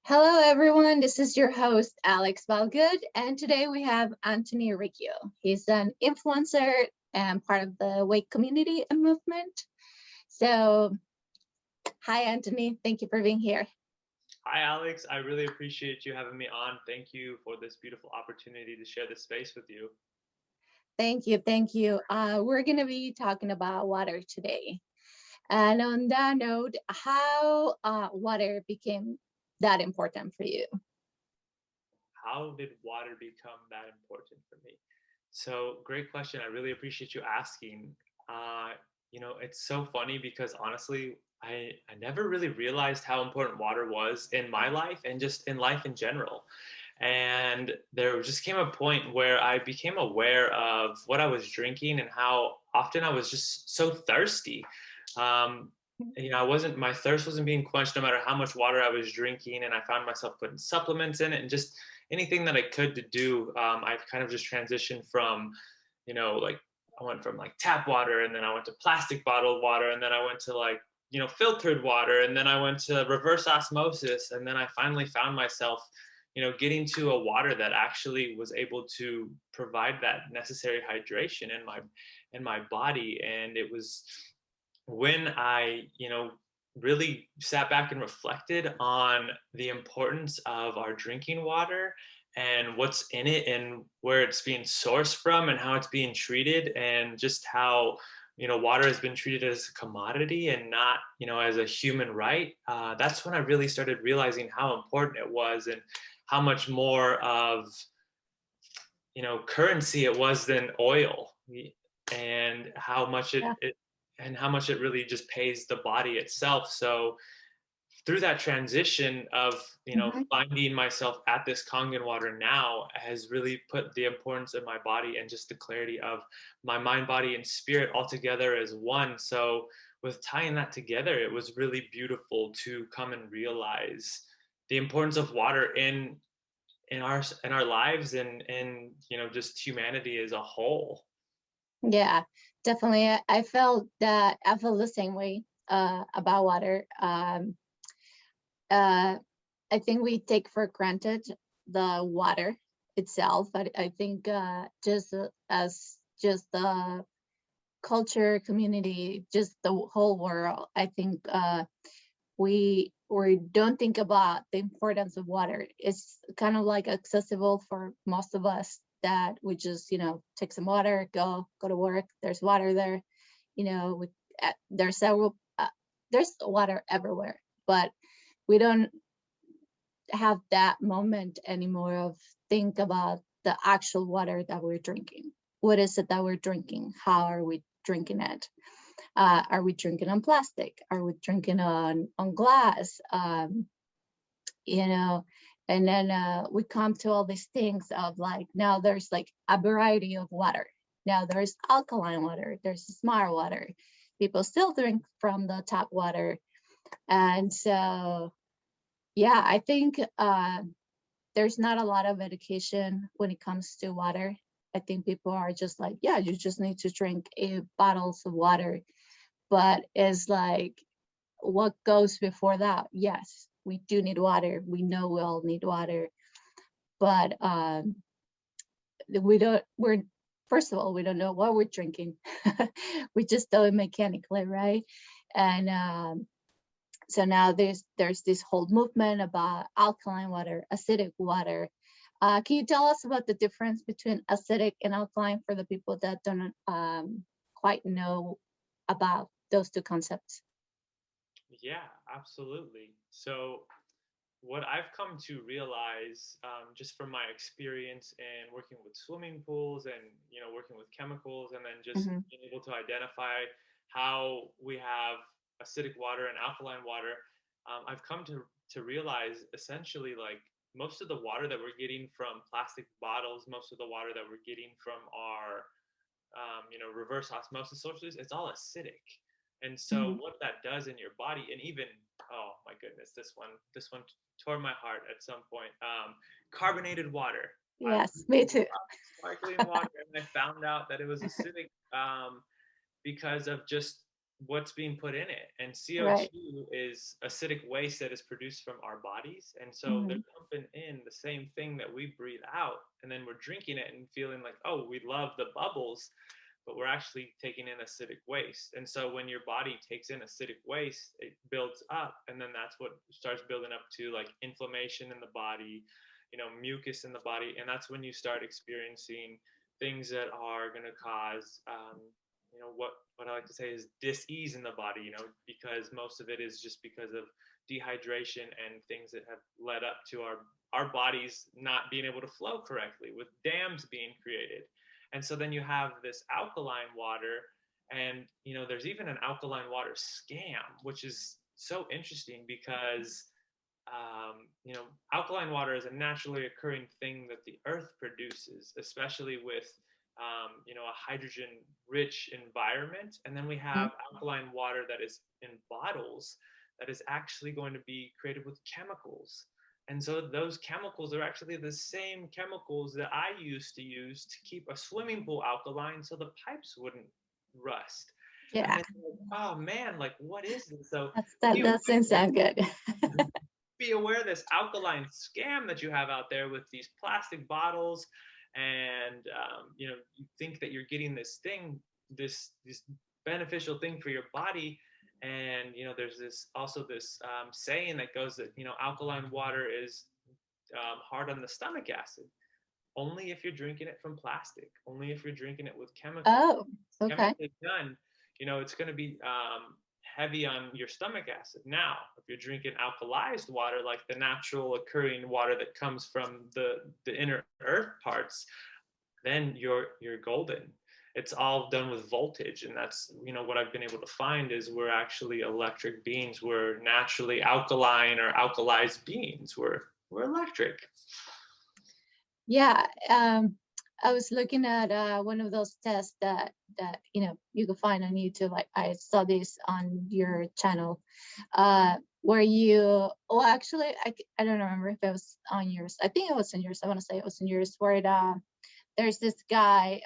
Hello, everyone. This is your host, Alex Valgood, and today we have Anthony Ricchio. He's an influencer and part of the Wake community and movement. So, hi, Anthony. Thank you for being here. Hi, Alex. I really appreciate you having me on. Thank you for this beautiful opportunity to share this space with you. Thank you. Thank you. We're going to be talking about water today. And on that note, how water became that important for you? How did water become that important for me? So, great question. I really appreciate you asking. Uh, it's so funny because honestly, I never really realized how important water was in my life and just in life in general. And there just came a point where I became aware of what I was drinking and how often I was just so thirsty. Um, I wasn't, my thirst wasn't being quenched no matter how much water I was drinking. And I found myself putting supplements in it and just anything that I could to do. I've kind of just transitioned from, like I went from like tap water and then I went to plastic bottled water and then I went to like, filtered water and then I went to reverse osmosis. And then I finally found myself getting to a water that actually was able to provide that necessary hydration in my body. And it was when I really sat back and reflected on the importance of our drinking water and what's in it and where it's being sourced from and how it's being treated, and just how water has been treated as a commodity and not as a human right. That's when I really started realizing how important it was and how much more of currency it was than oil, and how much Yeah. it really just pays the body itself. So through that transition of Mhm. finding myself at this Kangen water now has really put the importance of my body and just the clarity of my mind, body, and spirit all together as one. So with tying that together, it was really beautiful to come and realize the importance of water in our lives and just humanity as a whole. Yeah, definitely. I felt the same way about water. Uh, I think we take for granted the water itself. I think just as just the culture, community, just the whole world, I think we don't think about the importance of water. It's kind of like accessible for most of us that we just take some water, go to work. There's water there, we, there's several there's water everywhere, but we don't have that moment anymore of think about the actual water that we're drinking. What is it that we're drinking? How are we drinking it? Are we drinking on plastic? Are we drinking on glass? You know, and then we come to all these things of like, now there's like a variety of water. Now there's alkaline water, there's smart water. People still drink from the tap water. And so, yeah, I think there's not a lot of education when it comes to water. I think people are just like, yeah, you just need to drink 8 bottles of water. But it's like, what goes before that? Yes, we do need water. We know we all need water. But we're, first of all, we don't know what we're drinking. We just do it mechanically, right? And so now there's this whole movement about alkaline water, acidic water. Can you tell us about the difference between acidic and alkaline for the people that don't quite know about those two concepts? Yeah, absolutely. So what I've come to realize, just from my experience in working with swimming pools and working with chemicals, and then just Hmm. being able to identify how we have acidic water and alkaline water, I've come to realize essentially like most of the water that we're getting from plastic bottles, most of the water that we're getting from our reverse osmosis sources, it's all acidic. And so Hmm. what that does in your body, and even, oh my goodness, this one tore my heart at some point. Carbonated water. I Yes, me too. love sparkling water, and I found out that it was acidic, because of just what's being put in it. And Right. CO2 is acidic waste that is produced from our bodies. And so they're Hmm. pumping in the same thing that we breathe out. And then we're drinking it and feeling like, oh, we love the bubbles, but we're actually taking in acidic waste. And so when your body takes in acidic waste, it builds up. And then that's what starts building up to like inflammation in the body, mucus in the body. And that's when you start experiencing things that are going to cause what I like to say is dis-ease in the body, because most of it is just because of dehydration and things that have led up to our bodies not being able to flow correctly, with dams being created. And so then you have this alkaline water, and there's even an alkaline water scam, which is so interesting because alkaline water is a naturally occurring thing that the earth produces, especially with a hydrogen rich environment. And then we have alkaline water that is in bottles that is actually going to be created with chemicals. And so those chemicals are actually the same chemicals that I used to use to keep a swimming pool alkaline so the pipes wouldn't rust. And Yeah, then, oh man, like what is this? So that that seems sound good. be aware of this alkaline scam that you have out there with these plastic bottles, and you think that you're getting this thing, this beneficial thing for your body. And there's this saying that goes that alkaline water is hard on the stomach acid, only if you're drinking it from plastic, only if you're drinking it with chemicals Oh, okay. chemically done. It's going to be heavy on your stomach acid. Now, if you're drinking alkalized water, like the natural occurring water that comes from the inner earth parts, then you're golden. It's all done with voltage, and that's what I've been able to find is we're actually electric beings. We're naturally alkaline or alkalized beings. We're electric. Yeah, I was looking at one of those tests that you can find on YouTube. Like I saw this on your channel, where you well actually I don't remember if it was on yours. I think it was on yours. I want to say it was on yours where there's this guy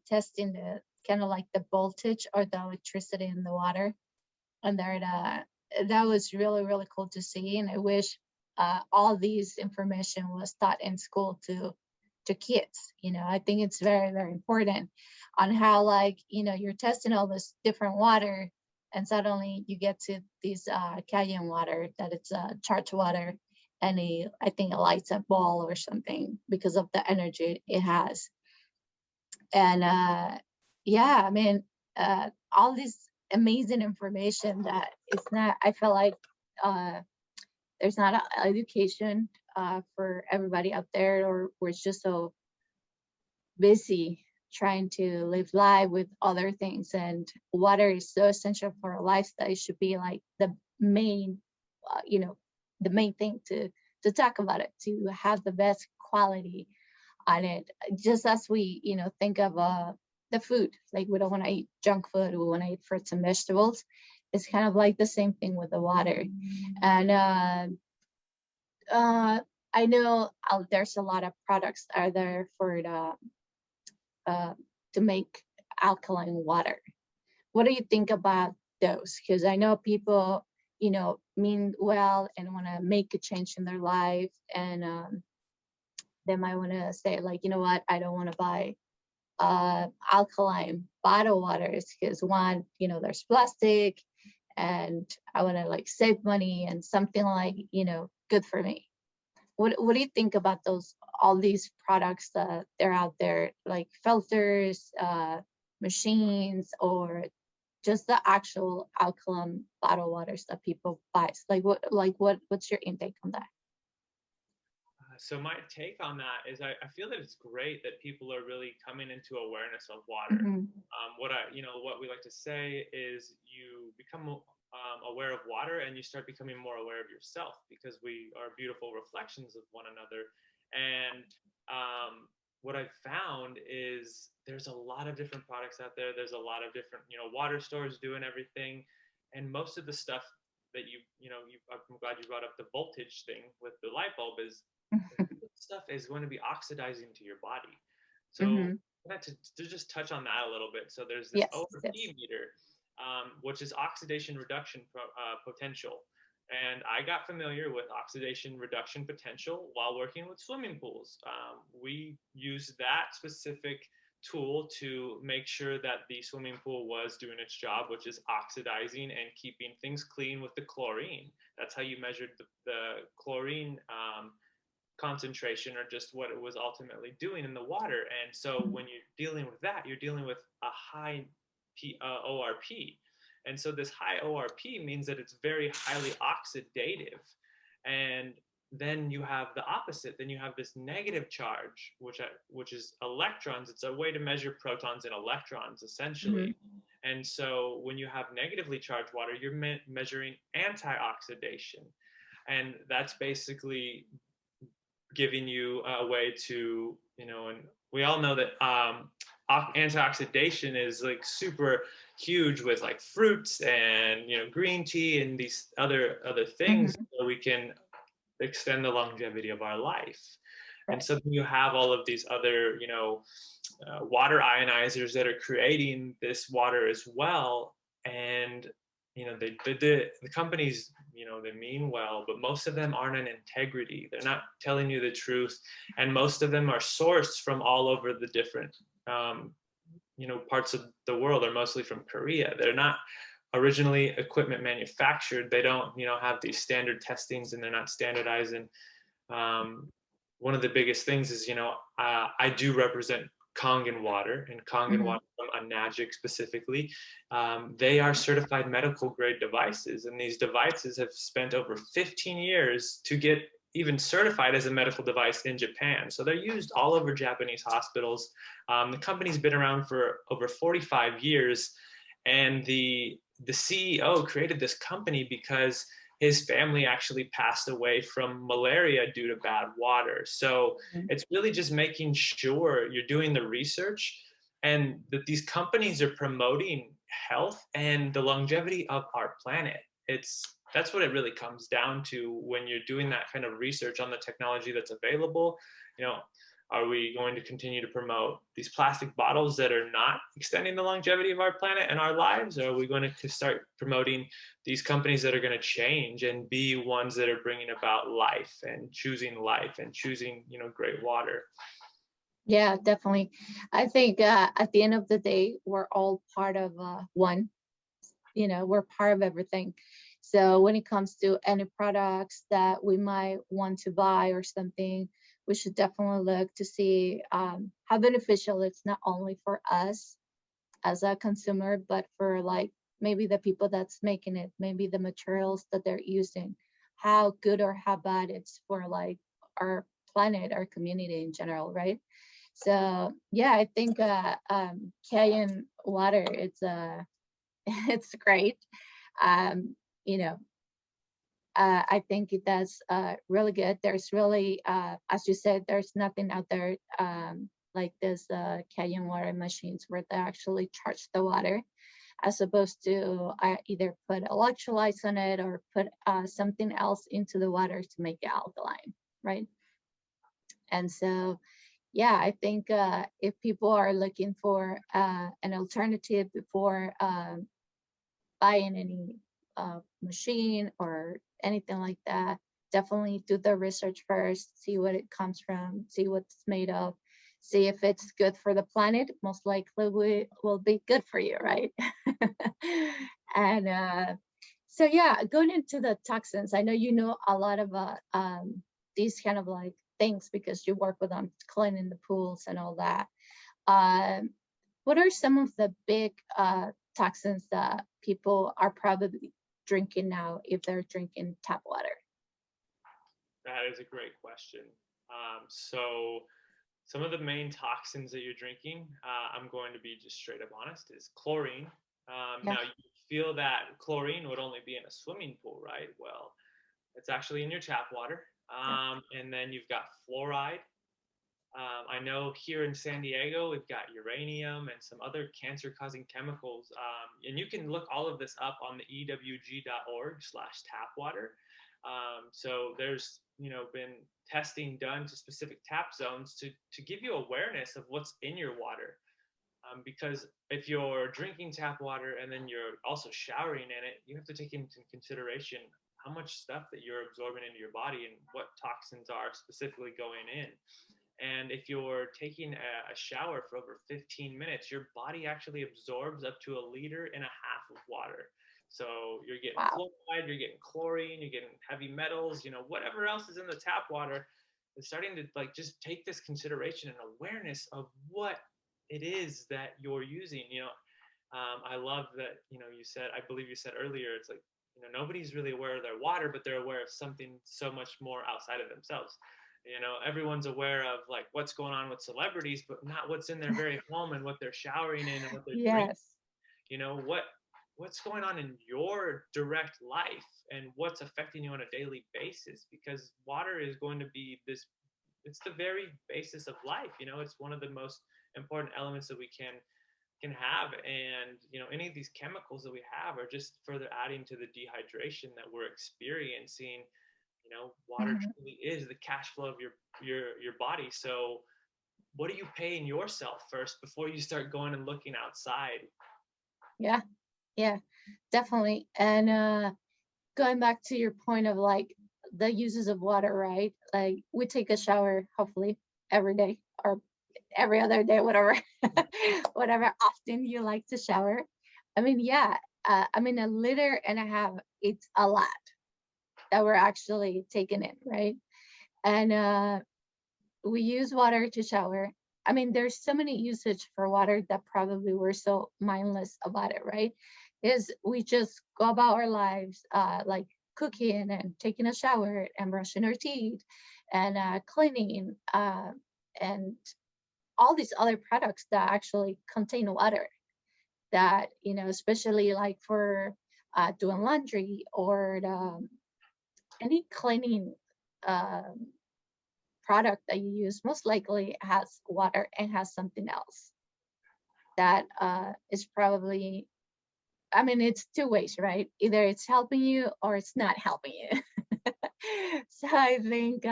testing the kind of like the voltage or the electricity in the water, and there that was really really cool to see. And I wish all these information was taught in school to kids. I think it's very very important on how, like, you're testing all this different water, and suddenly you get to this cayenne water that it's charged water, and I think it lights a ball or something because of the energy it has. And yeah, I mean, all this amazing information that it's not, I feel like uh there's not a education for everybody out there, or we're just so busy trying to live life with other things. And water is so essential for our lives that it should be like the main you know the main thing to talk about it, to have the best quality on it. Just as we think of the food, like we don't want to eat junk food, we want to eat fruits and vegetables. It's kind of like the same thing with the water. And uh I know there's a lot of products out there for the uh, to make alkaline water. What do you think about those? Because I know people, mean well and want to make a change in their life, and they might want to say, like, you know what, I don't want to buy alkaline bottled waters because one, there's plastic, and I want to like save money and something like, good for me. What do you think about those, all these products that they're out there, like filters, machines, or just the actual alkaline bottled waters that people buy? What's your intake on that? So my take on that is I feel that it's great that people are really coming into awareness of water. Hmm. What we like to say is you become aware of water and you start becoming more aware of yourself, because we are beautiful reflections of one another. And what I've found is there's a lot of different products out there. There's a lot of different, water stores doing everything. And most of the stuff that I'm glad you brought up the voltage thing with the light bulb, is stuff is going to be oxidizing to your body. So Hmm. to just touch on that a little bit. So there's this Yes, ORP yes. meter, which is oxidation reduction potential. And I got familiar with oxidation reduction potential while working with swimming pools. We used that specific tool to make sure that the swimming pool was doing its job, which is oxidizing and keeping things clean with the chlorine. That's how you measured the chlorine concentration, or just what it was ultimately doing in the water. And so when you're dealing with that, you're dealing with a high ORP. And so this high ORP means that it's very highly oxidative. And then you have the opposite. Then you have this negative charge, which is electrons. It's a way to measure protons and electrons, essentially. Mm-hmm. And so when you have negatively charged water, you're measuring antioxidation. And that's basically giving you a way to, and we all know that antioxidation is like super huge with like fruits and green tea and these other things, Mm-hmm. so we can extend the longevity of our life. And Right. so you have all of these other water ionizers that are creating this water as well. And the companies, they mean well, but most of them aren't in integrity. They're not telling you the truth, and most of them are sourced from all over the different parts of the world. Are mostly from Korea. They're not originally equipment manufactured. They don't have these standard testings, and they're not standardizing. One of the biggest things is, I do represent Kangen water, and Kangen Mm-hmm. water from Anagic specifically. They are certified medical grade devices, and these devices have spent over 15 years to get even certified as a medical device in Japan. So they're used all over Japanese hospitals. The company's been around for over 45 years, and the CEO created this company because his family actually passed away from malaria due to bad water. So it's really just making sure you're doing the research, and that these companies are promoting health and the longevity of our planet. That's what it really comes down to when you're doing that kind of research on the technology that's available. You know, are we going to continue to promote these plastic bottles that are not extending the longevity of our planet and our lives? Or are we going to start promoting these companies that are going to change and be ones that are bringing about life and choosing great water? Yeah, definitely. I think at the end of the day, we're all part of one. We're part of everything. So when it comes to any products that we might want to buy or something, we should definitely look to see how beneficial it's not only for us as a consumer, but for like maybe the people that's making it, maybe the materials that they're using, how good or how bad it's for like our planet, our community in general, right? So yeah, I think Cayenne water, it's great. Um, you know, I think it does really good. There's really, as you said, there's nothing out there like this Cayenne water machines where they actually charge the water, as opposed to either put electrolytes on it or put something else into the water to make it alkaline, right? And so, yeah, I think if people are looking for an alternative before buying any machine or anything like that, definitely do the research first, see what it comes from, see what it's made of, see if it's good for the planet. Most likely will be good for you, right? And so yeah, going into the toxins, I know you know a lot about these kind of like things because you work with them cleaning the pools and all that. Um, what are some of the big toxins that people are probably drinking now if they're drinking tap water? That is a great question. So some of the main toxins that you're drinking, I'm going to be just straight up honest, is chlorine. Yeah. Now, you feel that chlorine would only be in a swimming pool, right? Well, it's actually in your tap water. Yeah. And then you've got fluoride. I know here in San Diego, we've got uranium and some other cancer-causing chemicals. And you can look all of this up on the ewg.org/tapwater. So there's been testing done to specific tap zones to give you awareness of what's in your water. Because if you're drinking tap water and then you're also showering in it, you have to take into consideration how much stuff that you're absorbing into your body and what toxins are specifically going in. And if you're taking a shower for over 15 minutes, your body actually absorbs up to 1.5 liters of water. So you're getting Wow. fluoride, you're getting chlorine, you're getting heavy metals, whatever else is in the tap water is starting to like just take this consideration and awareness of what it is that you're using. I love that, you said, I believe you said earlier, it's like, nobody's really aware of their water, but they're aware of something so much more outside of themselves. Everyone's aware of like what's going on with celebrities, but not what's in their very home and what they're showering in and what they're drinking. Yes. What's going on in your direct life and what's affecting you on a daily basis, because water is going to be this, it's the very basis of life. It's one of the most important elements that we can have. And any of these chemicals that we have are just further adding to the dehydration that we're experiencing. Water Mhm. truly is the cash flow of your body. So what are you paying yourself first before you start going and looking outside? Yeah. Yeah. Definitely. And going back to your point of like the uses of water, right? Like we take a shower hopefully every day or every other day, whatever, whatever often you like to shower. I mean, yeah, I mean, 1.5 liters, it's a lot that we're actually taking in, right? And we use water to shower. I mean, there's so many usage for water that probably we're so mindless about it, right? Is we just go about our lives like cooking and taking a shower and brushing our teeth and cleaning and all these other products that actually contain water that, especially like for doing laundry or any cleaning um, product that you use most likely has water and has something else that is probably, I mean, it's two ways, right? Either it's helping you or it's not helping you. So I think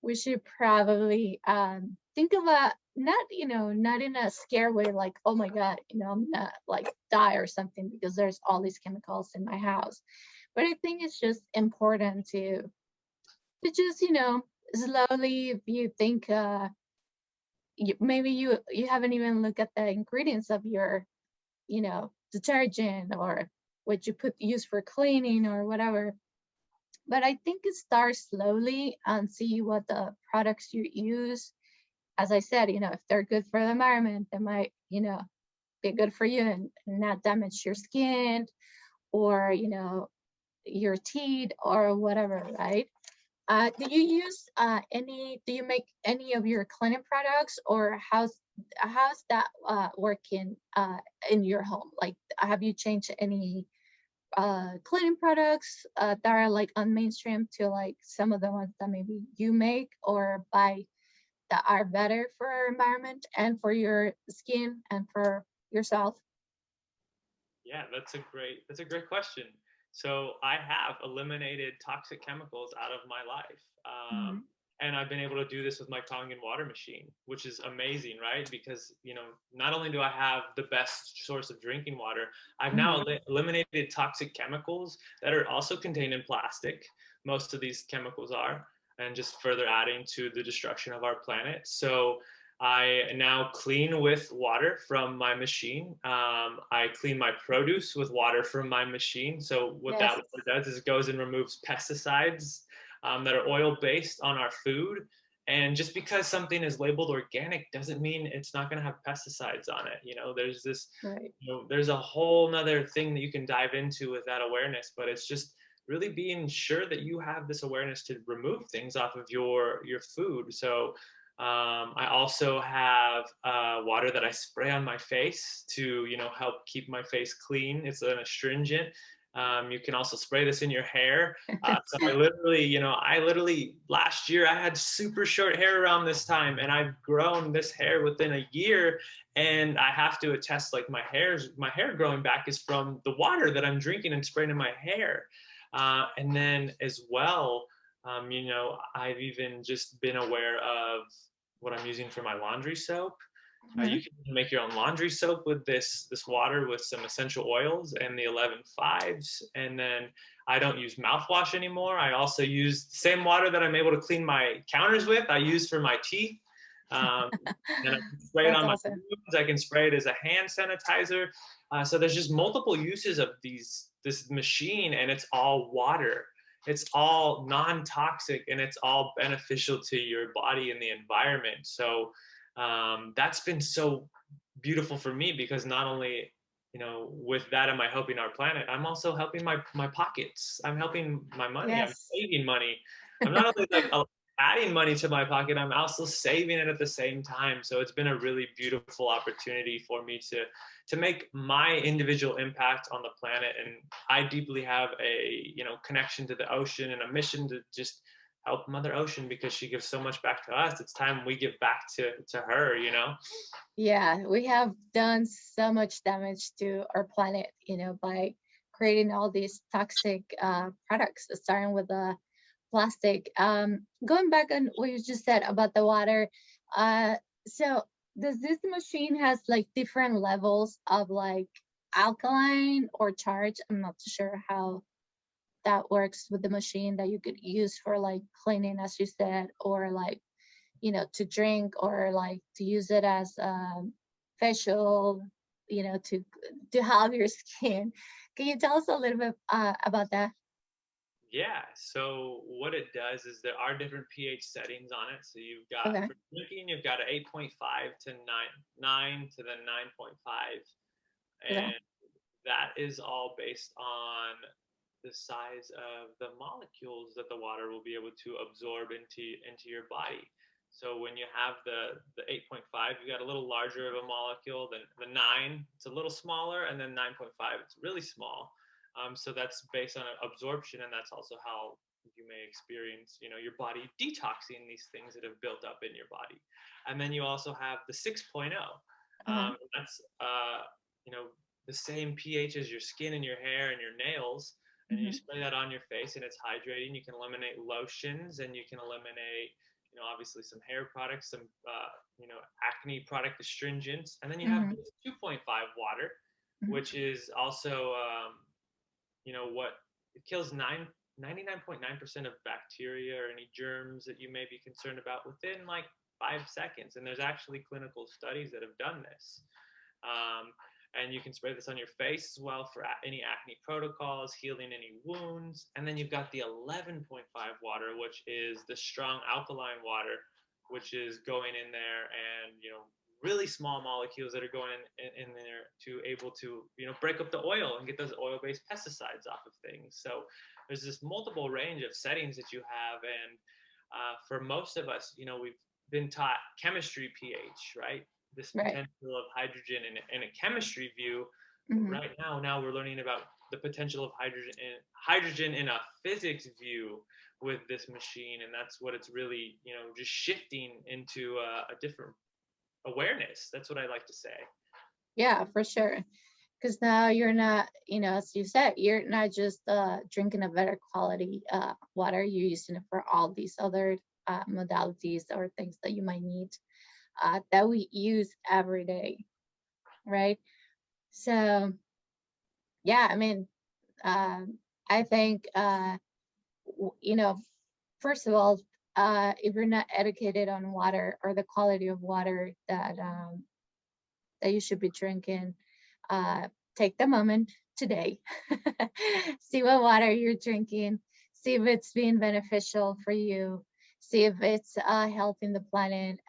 we should probably think about not, not in a scare way, like, oh my God, I'm gonna like die or something because there's all these chemicals in my house. But I think it's just important to just, slowly, if you think maybe you haven't even looked at the ingredients of your, detergent or what you put use for cleaning or whatever. But I think it starts slowly and see what the products you use. As I said, if they're good for the environment, they might, be good for you and not damage your skin or, your teeth or whatever, right? Do you use do you make any of your cleaning products, or how's that working in your home? Like, have you changed any cleaning products that are like on mainstream to like some of the ones that maybe you make or buy that are better for our environment and for your skin and for yourself? Yeah, that's a great question. So I have eliminated toxic chemicals out of my life. Mhm. And I've been able to do this with my Kangen water machine, which is amazing, right? Because, not only do I have the best source of drinking water, I've now Mhm. eliminated toxic chemicals that are also contained in plastic. Most of these chemicals are, and just further adding to the destruction of our planet. So I now clean with water from my machine. I clean my produce with water from my machine. So what that Yes. water does is it goes and removes pesticides that are oil based on our food. And just because something is labeled organic doesn't mean it's not going to have pesticides on it. There's this, Right. there's a whole nother thing that you can dive into with that awareness, but it's just really being sure that you have this awareness to remove things off of your food. So I also have water that I spray on my face to, help keep my face clean. It's an astringent. You can also spray this in your hair. So I literally last year I had super short hair around this time, and I've grown this hair within a year. And I have to attest, like my hair growing back is from the water that I'm drinking and spraying in my hair. And then as well, I've even just been aware of what I'm using for my laundry soap. Mhm. You can make your own laundry soap with this water with some essential oils and the 11 fives. And then I don't use mouthwash anymore. I also use the same water that I'm able to clean my counters with. I use for my teeth. Um, and I can spray it That's on my awesome. wounds. I can spray it as a hand sanitizer. So there's just multiple uses of this machine, and it's all water. It's all non-toxic, and it's all beneficial to your body and the environment. So that's been so beautiful for me, because not only, with that am I helping our planet, I'm also helping my pockets. I'm helping my money. I'm Yes. saving money. I'm not only like adding money to my pocket, I'm also saving it at the same time. So it's been a really beautiful opportunity for me to make my individual impact on the planet. And I deeply have a connection to the ocean and a mission to just help Mother Ocean, because she gives so much back to us. It's time we give back to her. Yeah, we have done so much damage to our planet, by creating all these toxic products, starting with the plastic. Going back on what you just said about the water, uh, so does this machine has like different levels of like alkaline or charge? I'm not too sure how that works with the machine that you could use for like cleaning, as you said, or like to drink, or like to use it as facial, to help your skin. Can you tell us a little bit about that? Yeah. So what it does is there are different pH settings on it. So you've got Okay. for drinking, you've got an 8.5 to 9 to the 9.5, Okay. and that is all based on the size of the molecules that the water will be able to absorb into your body. So when you have the 8.5, you got a little larger of a molecule than the 9. It's a little smaller, and then 9.5, it's really small. So that's based on absorption, and that's also how you may experience, your body detoxing these things that have built up in your body. And then you also have the 6.0. Uh-huh. That's you know the same pH as your skin and your hair and your nails, and you Hmm. spray that on your face, and it's hydrating. You can eliminate lotions, and you can eliminate, obviously some hair products, some acne product astringents, and then you have Hmm. this 2.5 water, Hmm. which is also what it kills 99.9% of bacteria or any germs that you may be concerned about within like 5 seconds. And there's actually clinical studies that have done this. Um, and you can spray this on your face as well for any acne protocols, healing any wounds. And then you've got the 11.5 water, which is the strong alkaline water, which is going in there, and really small molecules that are going in there to able to break up the oil and get those oil-based pesticides off of things. So there's this multiple range of settings that you have. And for most of us, we've been taught chemistry pH, right? This Right. potential of hydrogen in a chemistry view. But Hmm. right now we're learning about the potential of hydrogen in a physics view with this machine. And that's what it's really just shifting into a different awareness. That's what I like to say. Yeah, for sure. Because now you're not, as you said, you're not just drinking a better quality water. You're using it for all these other modalities or things that you might need that we use every day, right? So yeah, I mean, I think first of all, if you're not educated on water or the quality of water that you should be drinking, uh, take the moment today, see what water you're drinking, see if it's being beneficial for you, see if it's helping the planet.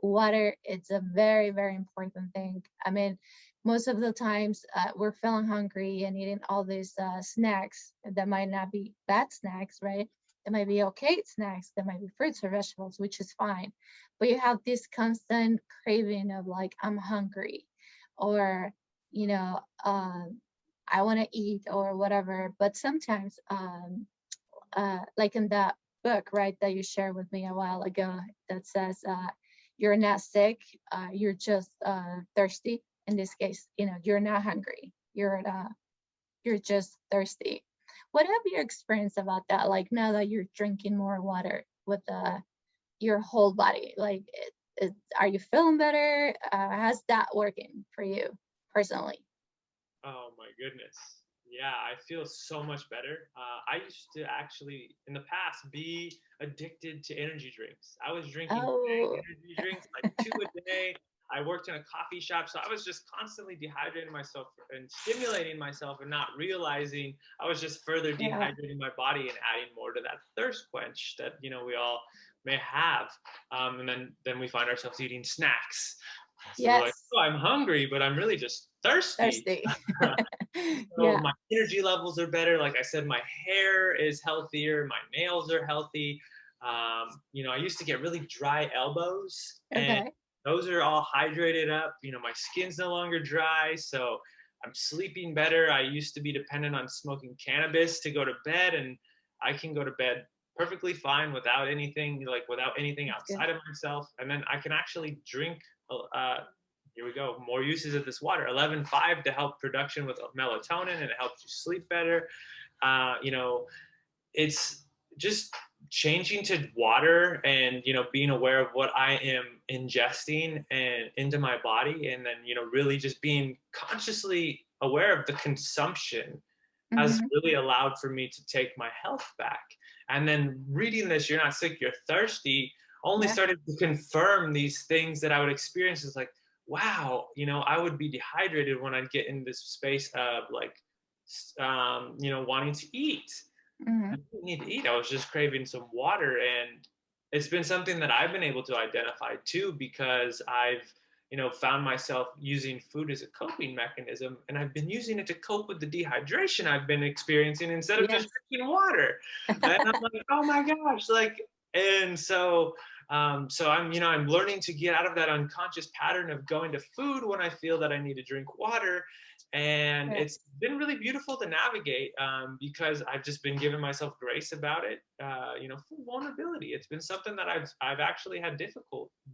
Water, it's a very, very important thing. I mean, most of the times we're feeling hungry and eating all these snacks that might not be bad snacks, right? They might be okay snacks, that might be fruits or vegetables, which is fine. But you have this constant craving of like, I'm hungry, or, you know, I want to eat or whatever. But sometimes, like in that book, right, that you shared with me a while ago, that says, you're not sick, you're just thirsty. In this case, you're not hungry. You're just thirsty. What have you experienced about that? Like now that you're drinking more water with your whole body, like Are you feeling better? How's that working for you personally? Oh my goodness. Yeah, I feel so much better. I used to actually, in the past, be addicted to energy drinks. I was drinking big Oh, energy drinks, like two a day. I worked in a coffee shop, so I was just constantly dehydrating myself and stimulating myself and not realizing I was just further yeah. dehydrating my body and adding more to that thirst quench that we all may have. And then we find ourselves eating snacks. So we're like, Yes. oh, I'm hungry, but I'm really just thirsty. Thirsty. So Yeah. my energy levels are better. Like I said, my hair is healthier. My nails are healthy. I used to get really dry elbows, and Okay. those are all hydrated up. My skin's no longer dry, so I'm sleeping better. I used to be dependent on smoking cannabis to go to bed, and I can go to bed perfectly fine without anything That's good. outside of myself. And then I can actually drink here we go. More uses of this water. 11.5 to help production with melatonin, and it helps you sleep better. Uh, you know, it's just changing to water, and being aware of what I am ingesting and into my body, and then really just being consciously aware of the consumption has Hmm. really allowed for me to take my health back. And then reading this, you're not sick, you're thirsty, only Yeah. started to confirm these things that I would experience. It's like, wow, I would be dehydrated when I'd get in this space of like, wanting to eat. I Hmm. didn't need to eat. I was just craving some water. And it's been something that I've been able to identify too, because I've, found myself using food as a coping mechanism. And I've been using it to cope with the dehydration I've been experiencing instead of just Yes. drinking water. And I'm like, oh my gosh, like, and so I'm learning to get out of that unconscious pattern of going to food when I feel that I need to drink water. And Yeah. it's been really beautiful to navigate, because I've just been giving myself grace about it. Full vulnerability. It's been something that I've actually had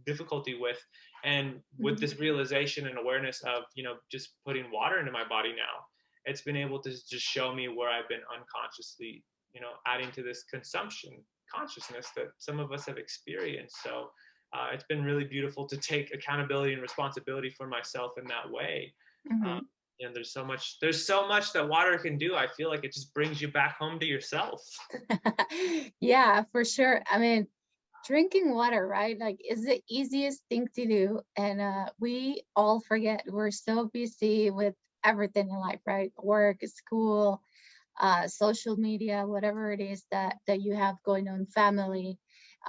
difficulty with, and with Hmm. this realization and awareness of just putting water into my body now, it's been able to just show me where I've been unconsciously adding to this consumption consciousness that some of us have experienced. So it's been really beautiful to take accountability and responsibility for myself in that way. Uh, Hmm. there's so much that water can do. I feel like it just brings you back home to yourself. Yeah, for sure. I mean, drinking water, right? Like, is the easiest thing to do. And we all forget. We're so busy with everything in life, right? Work, school, social media, whatever it is that you have going on, family,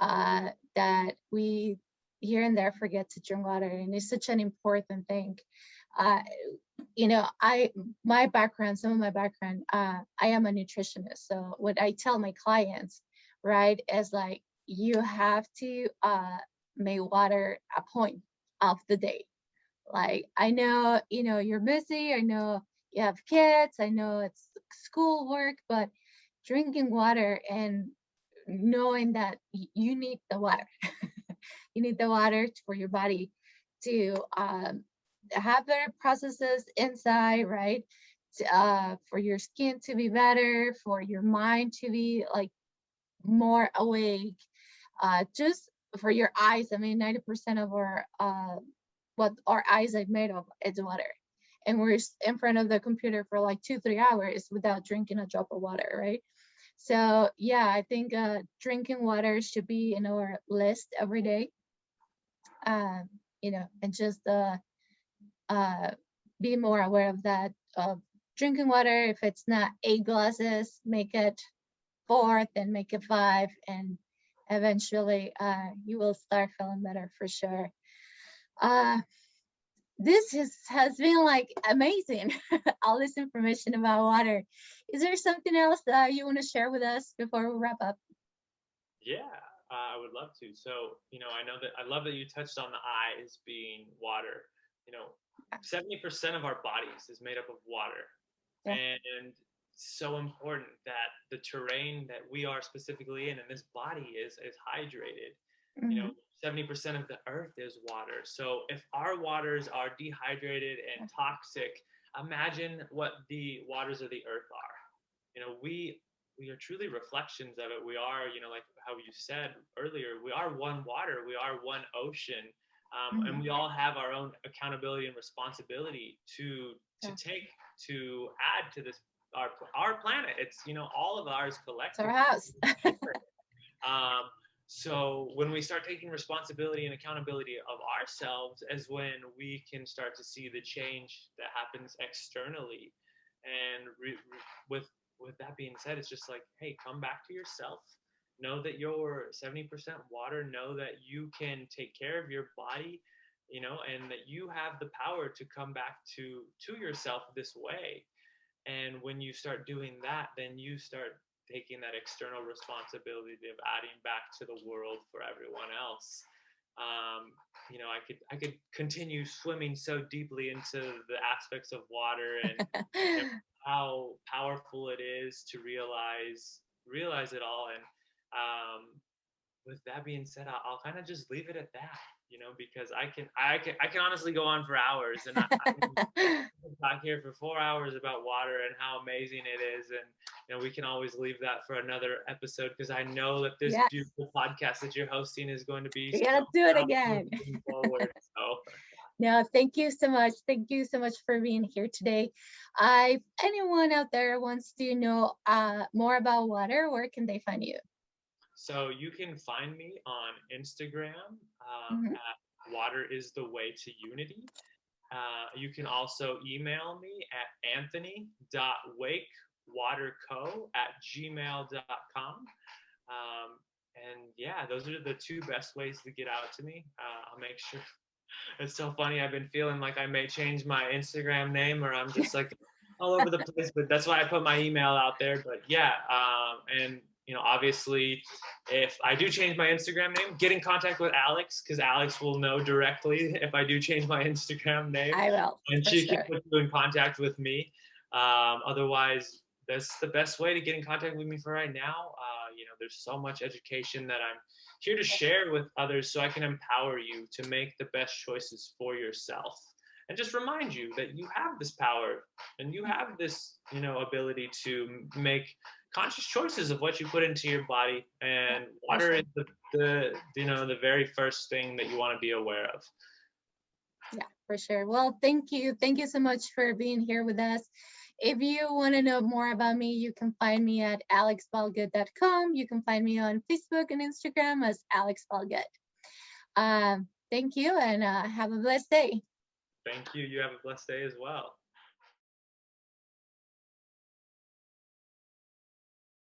that we here and there forget to drink water, and it's such an important thing. Uh, I my background, some of my background, I am a nutritionist. So what I tell my clients, right, is like you have to make water a point of the day. Like, I know, you're busy. I know you have kids. I know it's school work, but drinking water and knowing that you need the water, you need the water for your body to have better processes inside, right? For your skin to be better, for your mind to be like more awake, just for your eyes. I mean, 90% of our what our eyes are made of is water, and we're in front of the computer for like 2 3 hours without drinking a drop of water, right? So yeah, I think drinking water should be in our list every day. um, and just uh, be more aware of that, of drinking water. If it's not 8 glasses, make it four, then make it five, and eventually you will start feeling better for sure. uh, this has been like amazing. All this information about water. Is there something else that you want to share with us before we wrap up? Yeah, I would love to. So, I know that I love that you touched on the eyes being water. You know, 70% of our bodies is made up of water. Yeah. And so important that the terrain that we are specifically in and this body is hydrated. You know, Hmm. 70% of the earth is water. So if our waters are dehydrated and toxic, imagine what the waters of the earth are. We are truly reflections of it. We are, like how you said earlier, we are one water, we are one ocean. And we all have our own accountability and responsibility to Yeah. take, to add to this, our planet. It's, all of ours It's our collectively. house. um, so when we start taking responsibility and accountability of ourselves, as when we can start to see the change that happens externally. And with that being said, it's just like, hey, come back to yourself. Know that you're 70% water. Know that you can take care of your body, and that you have the power to come back to yourself this way. And when you start doing that, then you start taking that external responsibility of adding back to the world for everyone else. I could continue swimming so deeply into the aspects of water, and how powerful it is to realize it all. And with that being said, I'll kind of just leave it at that, because I can honestly go on for hours, and I can talk here for 4 hours about water and how amazing it is. And we can always leave that for another episode, because I know that this Yes, beautiful podcast that you're hosting is going to be we so gotta do it powerful again. moving forward. So No, thank you so much. Thank you so much for being here today. If anyone out there wants to know more about water, where can they find you? So you can find me on Instagram Mhm. at Water is the Way to Unity. You can also email me at anthony.wakewaterco@gmail.com. And yeah, those are the two best ways to get out to me. I'll make sure. It's so funny. I've been feeling like I may change my Instagram name, or I'm just like all over the place, but that's why I put my email out there. But yeah, and obviously, if I do change my Instagram name, get in contact with Alex, because Alex will know directly if I do change my Instagram name, I will, and for she can sure. put you in contact with me. Otherwise, that's the best way to get in contact with me for right now. There's so much education that I'm here to share with others, so I can empower you to make the best choices for yourself, and just remind you that you have this power, and you have this, ability to make conscious choices of what you put into your body. Yeah, And for water sure. is the very first thing that you want to be aware of. Yeah, for sure. Well, thank you. Thank you so much for being here with us. If you want to know more about me, you can find me at alexbalgood.com. You can find me on Facebook and Instagram as Alex Balgood. Thank you, and have a blessed day. Thank you. You have a blessed day as well.